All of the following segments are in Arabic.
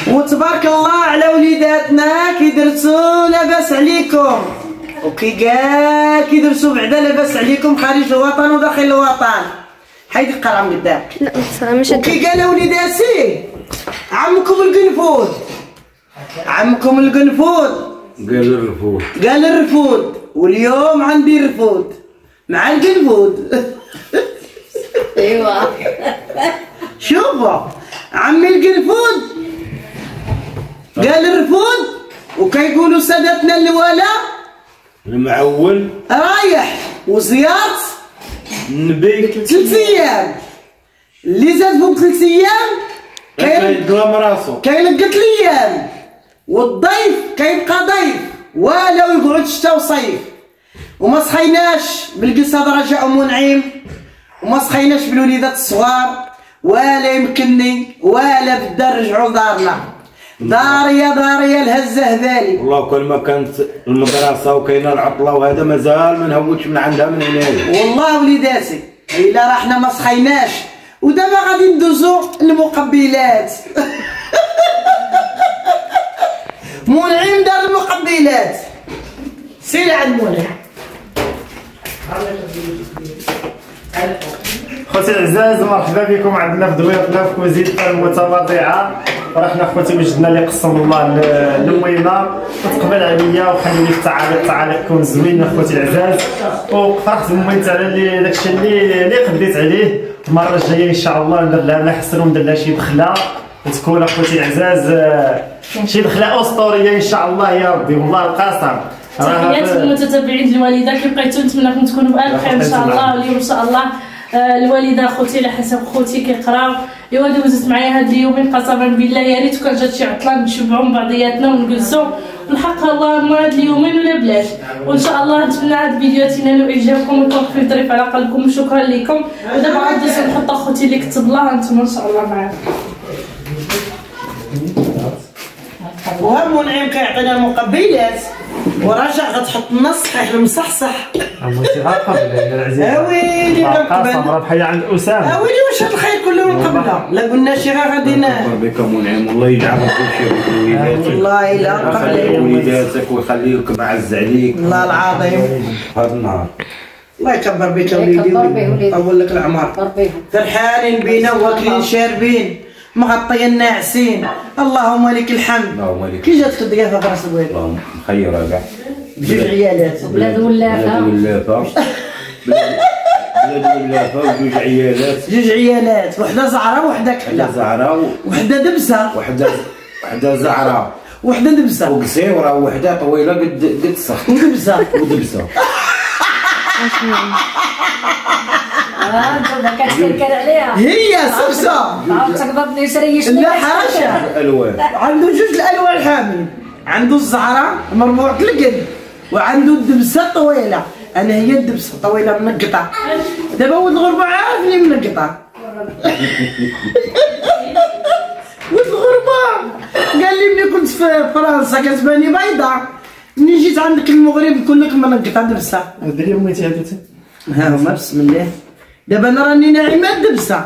وتبارك الله على وليداتنا كي درتو لاباس عليكم، وكي كاع كي درتو بعدا لاباس عليكم خارج الوطن وداخل الوطن. حيد القرعه من قدام. لا ماشي وكي قال وليداتي عمكم القنفود، عمكم القنفود قال الرفود، واليوم عندي الرفود مع القنفود. ايوا شوفوا عمي القنفود قال الرفود، وكيقولوا سادتنا الولا المعول رايح وزيارة النبي 3 ايام، اللي زاد فوق 3 ايام كيظلم راسو كيلقى 3 ايام، والضيف كيبقى ضيف ولا يقعد شتا وصيف. وما سخيناش بالقصه رجاء ام نعيم، وما سخيناش بالوليدات الصغار، ولا يمكنني ولا بدا نرجعوا لدارنا. داريا الهزه هذالي. والله كل ما كانت المدرسه وكاينه العطله وهذا مازال ما نهوتش من عندها من هنايا. والله وليداتي الا رحنا ما سخيناش، ودابا غادي ندوزو المقبلات. منعم دار المقبلات، سير عند منعم. خوتي العزاز مرحبا بكم عندنا في دويرتنا في كوزينتنا المتواضعه. رحنا خوتي وجدنا اللي قسم الله لميمه وتقبل عليا وخلي لي التعاليق تكون زوينه خوتي العزاز. وفرحت بميمه على داكشي اللي قديت عليه. المره الجايه ان شاء الله ندير لها نحسن وندير لها شي دخله وتكون اخوتي العزاز شي دخله اسطوريه ان شاء الله يا ربي والله القسم. تحيات للمتتبعين الوالده، كي بقيتو نتمنىكم تكونوا بألف خير ان شاء الله. واليوم ان شاء الله الوالده خوتي على حسب خوتي كيقراو. ايوا دوزت معايا هاد اليومين قسما بالله يا ريت كان جات شي عطله نشبعوا من بعضياتنا ونجلسوا الحق اللهم هاد اليومين ولا بلاش. وان شاء الله نتمنى هاد الفيديوهات ينالوا اعجابكم ويكون خفيف ظريف على قلبكم. شكرا لكم. ودابا غادي نحط اخوتي اللي كتب الله نتوما ان شاء الله معاكم. وهم منعم كيعطينا المقبلات ورجع غتحط لنا الصحيح المصحصح. عمتي غنقبل يا العزيز. اويلي غنقبل. راه بحال عند اسامه. اويلي واش هاد الخير كله نقبله؟ لا قلنا شي غير غادي بك منعم والله يجعل كلشي وليداتك. والله الا خلي وليداتك ويخلي لك معز عليك. والله العظيم هذا النهار الله يكبر بك وليدي ويطول لك العمر. فرحانين بينا واكلين شاربين مغطيين ناعسين. اللهم لك الحمد. اللهم لك. كي جاتك الضيافه في راس الوالد؟ اللهم مخيره كاع. بجوج عيالات. بلاد ولافه. بلاد ولافه وجوج عيالات. جوج عيالات، وحده زعره وحده كحله. وحده دبسه. وحده زعره. وحده دبسه. وقصيره وحده طويله قد الصخر. ودبسه. كتكركر عليها. هي سبسه. عاود تقبض لي سريش. لا حاشا. الالوان. عنده جوج الالوان حامل، عنده الزعره مربوعة القلب وعنده الدبسه طويله. انا هي الدبسه طويله منقطه. دابا ولد الغربه عارفني منقطه. ولد الغربه قال لي ملي كنت في فرنسا كتباني بيضاء، ملي جيت عندك المغرب نكون لك منقطه دبسه. ديري ميتي عدتي. ها هما بسم الله. دابا انا راني ناعمه دبسه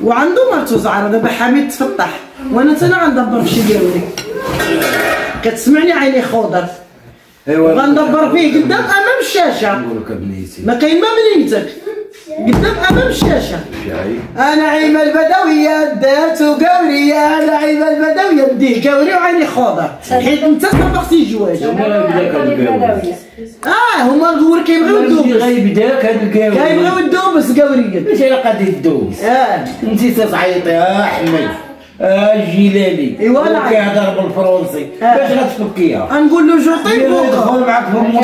وعنده مرتو زعره. دابا حميد تفتح وانا انا غندبر في شي ديالي. كتسمعني عيني خضر. ايوا غندبر فيه قدام امام الشاشه. نقول لك بنيتي ما كاين ما بنيتك قدام امام الشاشه. انا عيمه البدويه دارت قوريه. انا عيمه البدويه نديه قوري وعيني خضر حيت انت سبقتي الجواج. هما الغور كيبغيو يدوبس. غيبداك هاد الكاوي كيبغيو يدوبس قوريه. ماشي غادي تدوز. انت تعيطي احمد الجيلاني. ايوا انا كيهضر بالفرنسي باش غتفكيها. نقول له جوطي بوكو. ندخل معاك في الموضوع.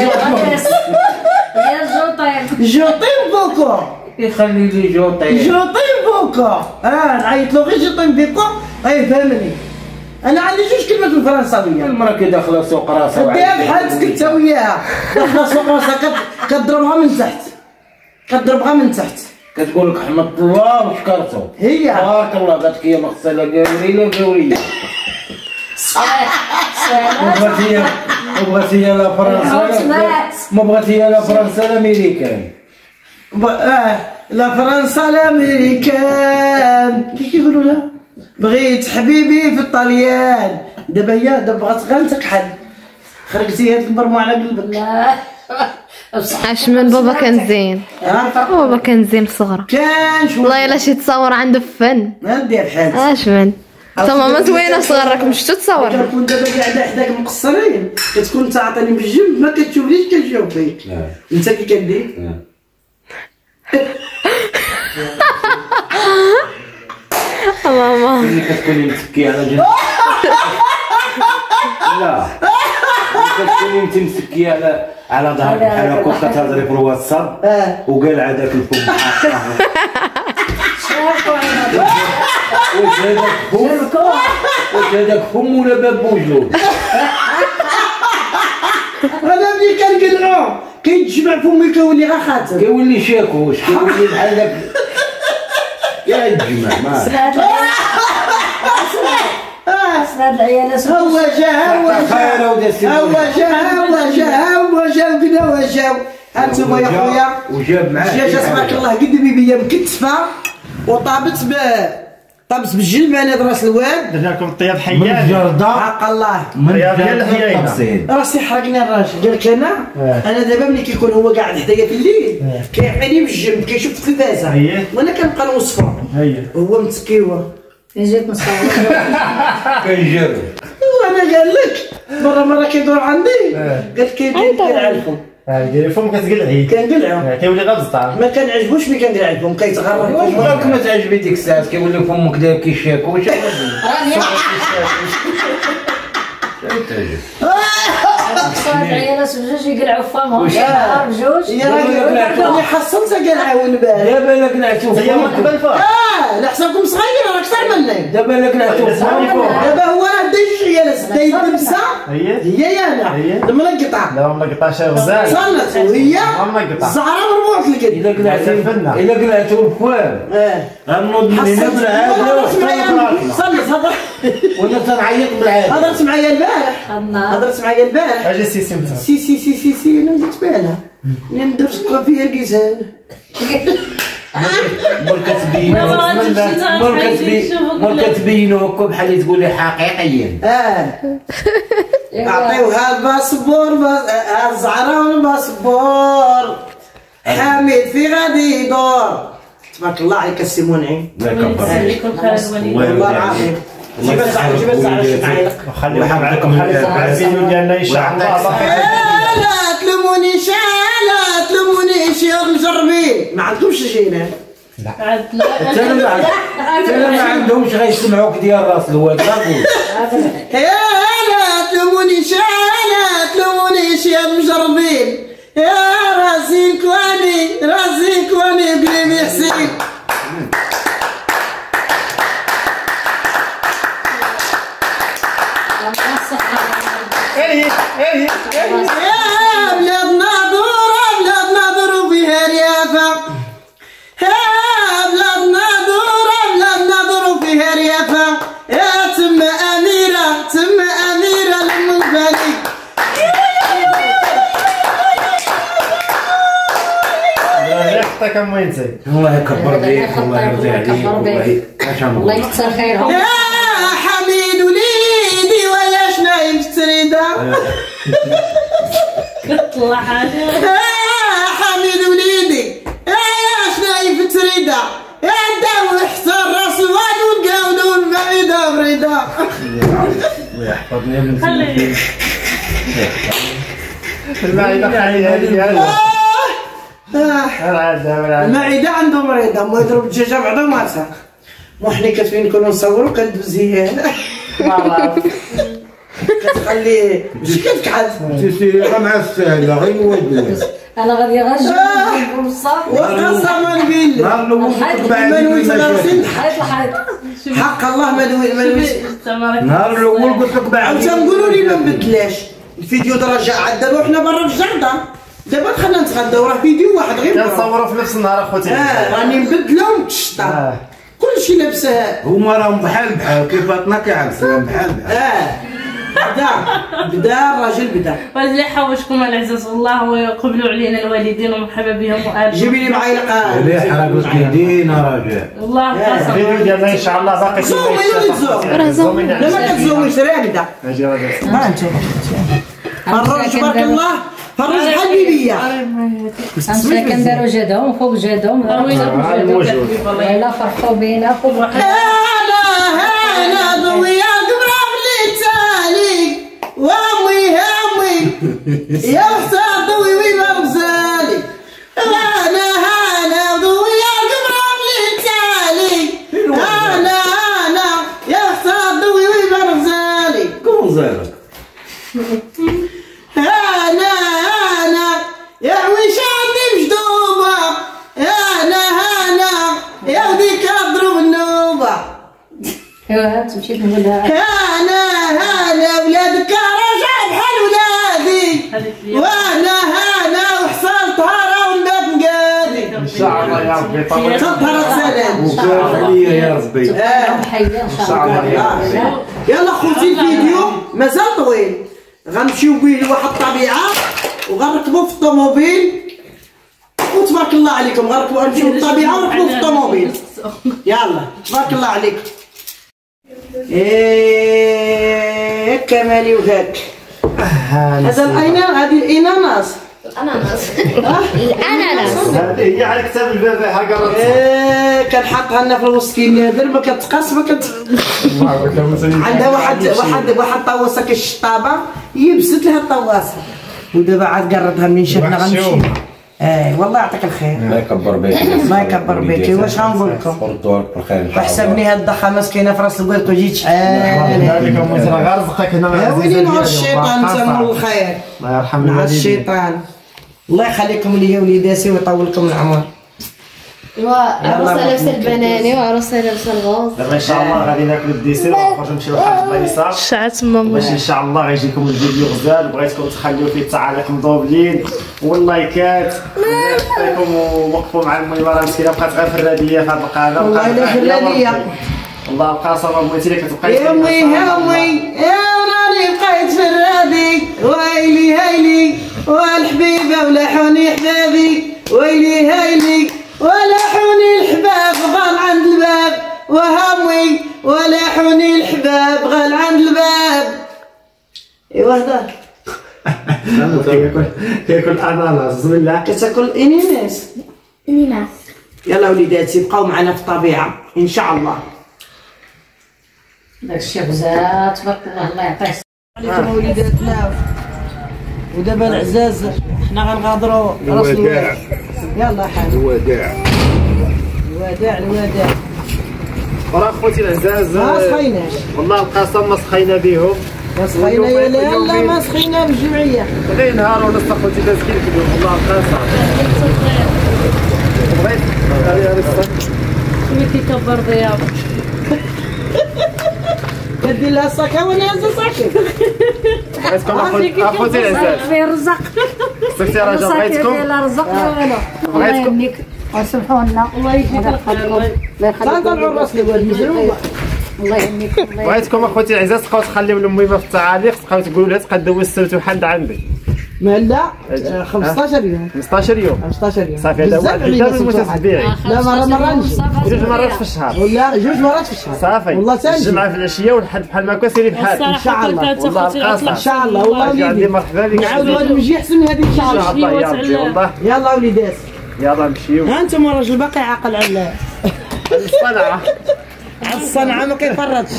يا جوطي. جوطي بوكو. يخلي لي جوطي. جوطي بوكو. نعيط له غير جوطي بوكو غيفهمني. انا عندي جوج كلمات بالفرنساويه. المراه كي داخله سوق راسها ديها بحالك انت وياها. داخله سوق راسها كضربها من تحت. كضربها من تحت. كتقول لك حمد الله وشكرتو. هي تبارك الله قالت هي مغسله قاوري لا قوريه. بغات هي لا فرنسا ما بغات هي لا فرنسا لا امريكان. لا فرنسا لا امريكان. كيف كيقولوا لها؟ بغيت حبيبي في الطليان. دابا هي بغات غير تكحل، خرجتي هاد المرمى على قلبك. لا اش من بابا كان زين، بابا كان زين صغره. كان شويه والله الا شي تصور عنده فن. ندير بحال اش من انت ماما زوينه صغر راك مش تتصور. كنكون دابا قاعده حداك مقصرين، كتكون انت عاطيني بالجنب ما كتشوفنيش كنشوف فيك. انت كي كدير ماما ملي كتكوني متكي على جنب لا كتكوني انت مسكيه على ظهرك بحال هكا كتهضري في الواتساب وقال هذاك الفم واش هذاك فم ولا باب بوجود؟ انا ملي كنقلعو كيتجمع فمي كيولي غير خاتم، كيولي شاكوش، كيولي بحال داك يا الجمع ما هاد العيالات هو جا وكذا وجاو. هانتوما يا خويا وجاب معاه جا تبارك الله قدامي بيا مكتفه وطابت بالجلبانه راس الواد. درنا لكم الطياب من حيان الجردة حق الله من طياب ديال الحياينة. التفصيل راسي حرقني الراجل. قال لك انا دابا ملي كيكون هو قاعد حدايا في الليل كيعطيني بالجنب كيشوف التلفازه وانا كنبقى نوصفو هو متكي هو جيت نصور كيجرب وانا قال لك مره كيدور عندي قال كيعرفو ديري فم كتقلعي كنقلعو كيولي غير بزطام. ما كنعجبوش ملي كنقلعهم كيتغرب. واش بغاك ما تعجبي ديك الساعات كيولي فمك داير كيشاكوش هاد العيالات بجوج يقلعوا فمهم شهر بجوج. يا راجل اللي حصلت قلعه البارح. دابا الا قلعتو هي ما قبل فوق لا حسابكم صغير راه اكثر مني. دابا الا قلعتو دابا هو راه دا جوج عيالات دا يدبسه هي انا المنقطه لا ما قطعش غزال صلت وهي منقطع الزهره مربوط القد. الا قلعتو الكواب غنوض من هنا بالعافيه صلت ولا تنعيط بالعافيه. هضرت معايا البارح اجي سيسي سي انا درت بالها ندرت فيها لقيتها مول كتبينو هكا بحال تقولي حقيقيا. اعطيوها الباسبور الزعرة والباسبور حميد في غادي يدور. تبارك الله عليك السي منعم. الله يكبر عليك والله العظيم. جيب الزعرة شمعيلق وخليكم مع الفيديو ديالنا ان شاء الله. لا تلومونيش يا مجربين ما عندكمش جينات. انا ما عندهمش غيسمعوك ديال راس الواد لا لا تلومونيش يا مجربين يا راسي كواني قريب حسين. يا بلادنا دوروا فيها ريافة. يا بلادنا دوروا فيها ريافة. يا تم أميرة لم البالي. يحطك ام وينتي. الله يكبر بيك والله يرضي عليك والله ما شاء الله الله. يكثر خيرهم. يا حميد وليدي ويا شنايم في تريده. كطلع حاجه يا حميد وليدي يا شنايم في تريده. يا داو حسن راس الواد والقاودون بعيده بريده. الله يحفظني من خلي المعده خليها لي المعده عنده مريضه ما يضرب الدجاجه بعدا ماتها. وحنا كتبين نكونوا نصوروا كندوزي كتخلي مش كتكحل تسير مع السهله غير ودوز. انا غادي نجيب بصح وقصه ما نقول نهار الاول ما نويت حيط الحيط. حق الله ما نويت نهار الاول قلت لك بعد تنقولوا لي ما نبدلاش الفيديو رجع عاد دابا وحنا برا في الجرده. دابا دخلنا نتغداو راه فيديو واحد غير كنصوروا في نفس النهار اخوتي. راني مبدله بدا الراجل بدا. والله حوشكم العزاز والله ويقبلوا علينا الوالدين ومرحبا بهم وآلهم. جيبي لي معايا لقاء. اللي حرقوا يدينا راجع. والله الفيديو ديالنا ان شاء الله باقي زومي لا ما كتزوميش راقده. اجي راجع. ها انتم فرج تبارك الله فرج حبيبيه. أمسا كندارو جدهم فوق جدهم لا فرحوا بينا فوق واحد. انا ضوي القمر اللي تالي وامي همي يا حسن ضوي ومرزالي انا ضوي القمر اللي تالي انا يا حسن ضوي ومرزالي كون زيرك انا يا ويش عندي مجدوبه انا يا وديك اضرب النوبه ايوا تمشي تقول لها انا ولادك رجع بحال ولادي وانا وحصلتها راه ولاد مقادي ان شاء الله يا ربي طول تظهر سلام وكاف عليا يا ربي. حيه ان شاء الله. يلا خوتي الفيديو مازال طويل غنمشيو به لواحد الطبيعه وغنركبوا في الطوموبيل وتبارك الله عليكم غنمشيو للطبيعه ونركبوا في الطوموبيل. يلا تبارك الله عليكم. كمالي وهاك هذا الأينان هذه الاناناس الاناناس هذه هي على كتاب البابا حقرت. كنحطها لنا في الوسط كي نادر ما كتقاس ما كت عندها واحد طواسه كالشطابه يبست لها الطواسه ودابا عاد قردها منين شفنا غنمشي. والله يعطيك الخير. الله يكبر بيك. الله يكبر بيك. واش غنقول لكم؟ وردوك بالخير. وحسبني هاد الضخامه كاينه في راس البيض وجيت شحال. هذيك غير رزقك هنا ويلي نوع الشيطان نسمو الخير. الله يرحم مع الشيطان. الله يخليكم ليا وليداتي ويطول لكم العمر. عروسه لابسه البناني وعروسه لابسه الغوص. دابا ان شاء الله غادي ناكلوا الديسير ونخرجوا نمشيو لواحد البلايصه شعات ماما باش ان شاء الله غيجيكم الفيديو غزال. بغيتكم تخليو فيه التعاليق مضوبلين واللايكات ويعطيكم ووقفوا مع المنيره راه مسكينه بقات غير فراديه في هذه القناه. والله الا فراديه. والله قاسمه بغيتي لك تبقاي يا امي يا راني بقيت فرادي ويلي هيلي والحبيبه ولاحوني حبابي ويلي هيلي ولاحوني الحباب غال عند الباب وهمي ولاحوني الحباب غال عند الباب. ايوا هذا كياكل اناناس بسم الله كتاكل انيناس. يلا وليداتي بقاو معنا في الطبيعه ان شاء الله. داكشي غزال تبارك الله. الله يعطيه عليكم وليداتنا ودابا العزاز حنا غنغادروا راس الوداع. يلا حاج الوداع الوداع وراه خوتي العزاز ما سخيناش والله القسم ما سخينا بهم. ما سخينا يا لا ما سخينا بالجمعيه غير نهار ونص خوتي دازكين كيديروا والله القسم. بغيت هذه الصك ملي كيكبر ضياف كدير لها الصاكه وانا هازه صاكي. بغيتكم اخوتي العزاز فيه رزق سكتي رجاء بغيتكم لا رزق لا والو. الله يهنيك وسمحوا لنا. الله يجزيك الخير. الله يخليكم. تنطلعوا راس الواد مزروبه. الله يهنيك. بغيتكم اخوتي العزاز تبقاو تخليو للميمه في التعاليق تبقاو تقولوا لها تبقى دوز السبت وحد عندي. لا 15 يوم 15 يوم 15 يوم صافي هذا هو الحساب المتتبعي. لا مرة نجي جوج مرات في الشهر ولا جوج مرات في الشهر صافي. والله تنجي الجمعه في العشيه والحد بحال ما كان سيري بحال ان شاء الله. والله القاسم ان شاء الله والله عندي وليدي مرحبا بك. نعاود غادي نجي احسن من هذه ان شاء ان شاء الله. الله يا ربي والله. يلا وليدات يلا نمشيو. ها انتم الراجل باقي عاقل على الصنعه على الصنعه ما كيفرطش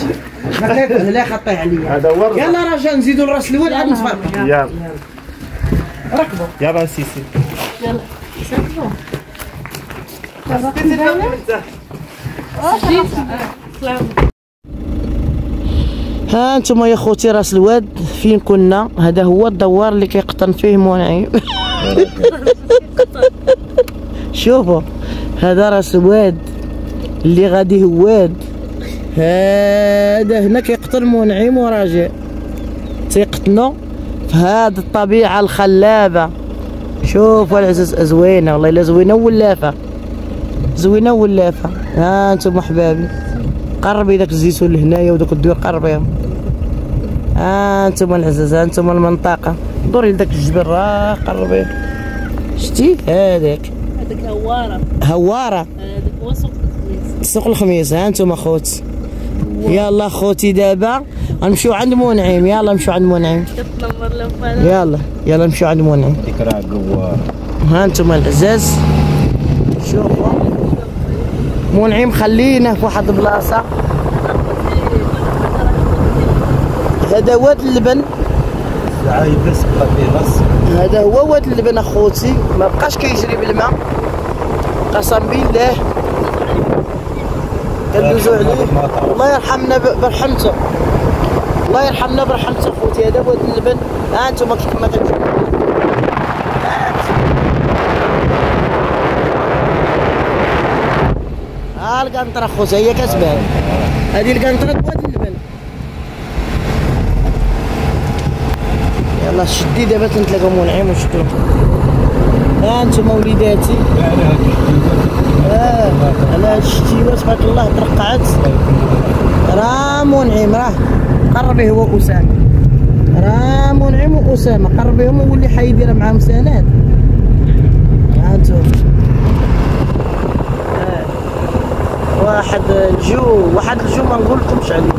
ما كيفرطش لا يخطيه عليا. هذا هو يلا رجاء نزيدوا لراس الواد عاد نتفرقوا. يلا ركبوا يلا سيسي يلا ها انتم يا خوتي راس الواد فين كنا. هذا هو الدوار اللي كيقطن فيه منعم. شوفوا هذا راس الواد اللي غادي هواد. هذا هنا كيقطن منعم وراجع تيقطنوا في هذه الطبيعه الخلابه. شوفوا العزاز زوينه والله الا زوينه ولافه زوينه ولافه. ها انتم احبابي قربي داك الزيتون لهنايا وداك الدور قربيهم. انتم العزاز، انتم المنطقه. دوري لذاك الجبل راه قربي. شتي هذاك هواره هذاك هو سوق الخميس. سوق الخميس. ها انتم اخوتي. يلا خوتي دابا غنمشيو عند منعم. يلا نمشيو عند منعم. كتنمر لو يلا نمشيو عند منعم. ديك راه قواره. ها انتم العزاز شوفوا منعم خلينا في واحد البلاصه. هذا واد اللبن. بس بقى فيه بس. هذا هو واد اللبن اخوتي، ما بقاش كيجري بالماء قسم بالله. كندوزو عليه. الله يرحمنا برحمته، الله يرحمنا برحمته اخوتي. هذا واد اللبن. ها انتم كما كتشوفوا. ها القنطره اخوتي هي كتبان. هذه القنطره واد اللبن. يلا شدي دابا تنتلاقاو منعم ونشدو. ها انتم وليداتي. على هاد الشتيوه تبارك الله ترقعت. راه منعم راه قربي هو واسامه. راه منعم واسامه قربيهم وولي حيدير معاهم سناد. ها انتم واحد الجو ما نقولكمش عليه.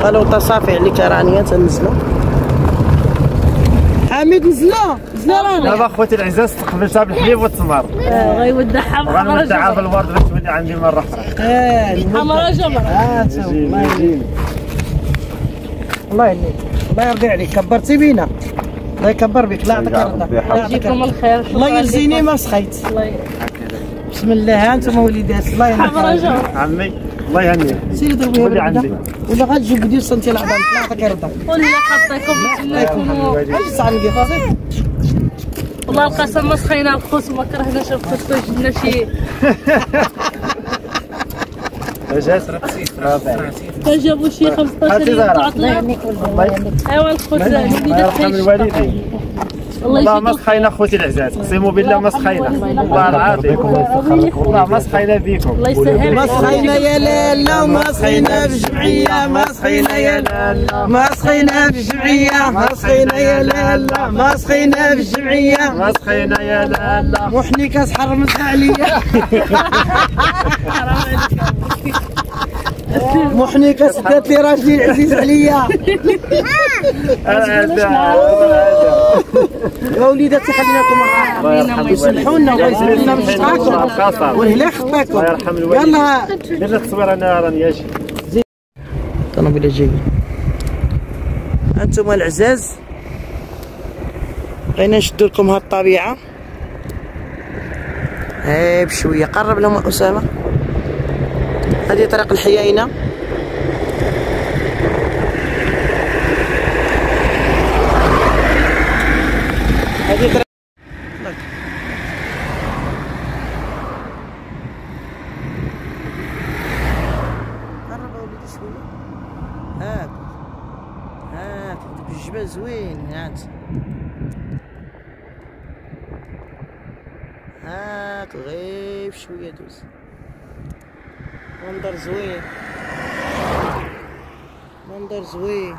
قالوا تصافي عليك رانيه تنزلوا. حميد نزلنا رانا. دابا خوتي العزاز استقبلتها بالحليب والتمر. غيودعها غنودعها بالورد باش تولي عندي مره اخرى. حمرا جمرة. الله يهنيك، الله يرضي عليك. كبرتي بينا، الله يكبر بك. لا يعطيك الرضا. يجيكم الخير. الله يرزيني ما سخيت. بسم الله. ها انتم وليدات. الله يهنيك. حمرا جمرة. عمي الله يهنيك. سيري ضربيها ولي عندي. ولا غتجيب ديال سنتي العظام. لا يعطيك الرضا. قولي لا خطيكم بسماكم. اجلس عن قفاصي. والله القسم ما سخينا الخوت وما كرهناش الخوت جبنا شي. جابوا شي 15 يوم عطله. ايوا الخوت الوالدين. والله ما سخينا خوتي العزاز، اقسموا بالله ما سخينا. الله العظيم والله ما سخينا بكم. الله يسهل. ما سخينا يا لالا وما سخينا في الجمعيه. ما سخينا يا لالا ما سخينا في الجمعيه. ما سخينا يا لالا ما سخينا في الجمعيه. ما سخينا يا لالا. وحني كاس حرمتها عليا. محني كاس دات لي راجلي العزيز عليا. يا وليداتي خليناكم الراحه. يسمحوا لنا الله يسمح لنا باش نشطاكم والهلا خطاكم. يلا درنا التصوير انا راني اجي. الطوموبيله جايه. انتم العزاز بغينا نشدو لكم هاد الطبيعه. هاي بشويه قرب لهم اسامه. هذه طريق الحياينه. هذه طريق قرب وليدي شويه. هاك الجبل زوين. هاك غير شويه دوز. منظر زوين.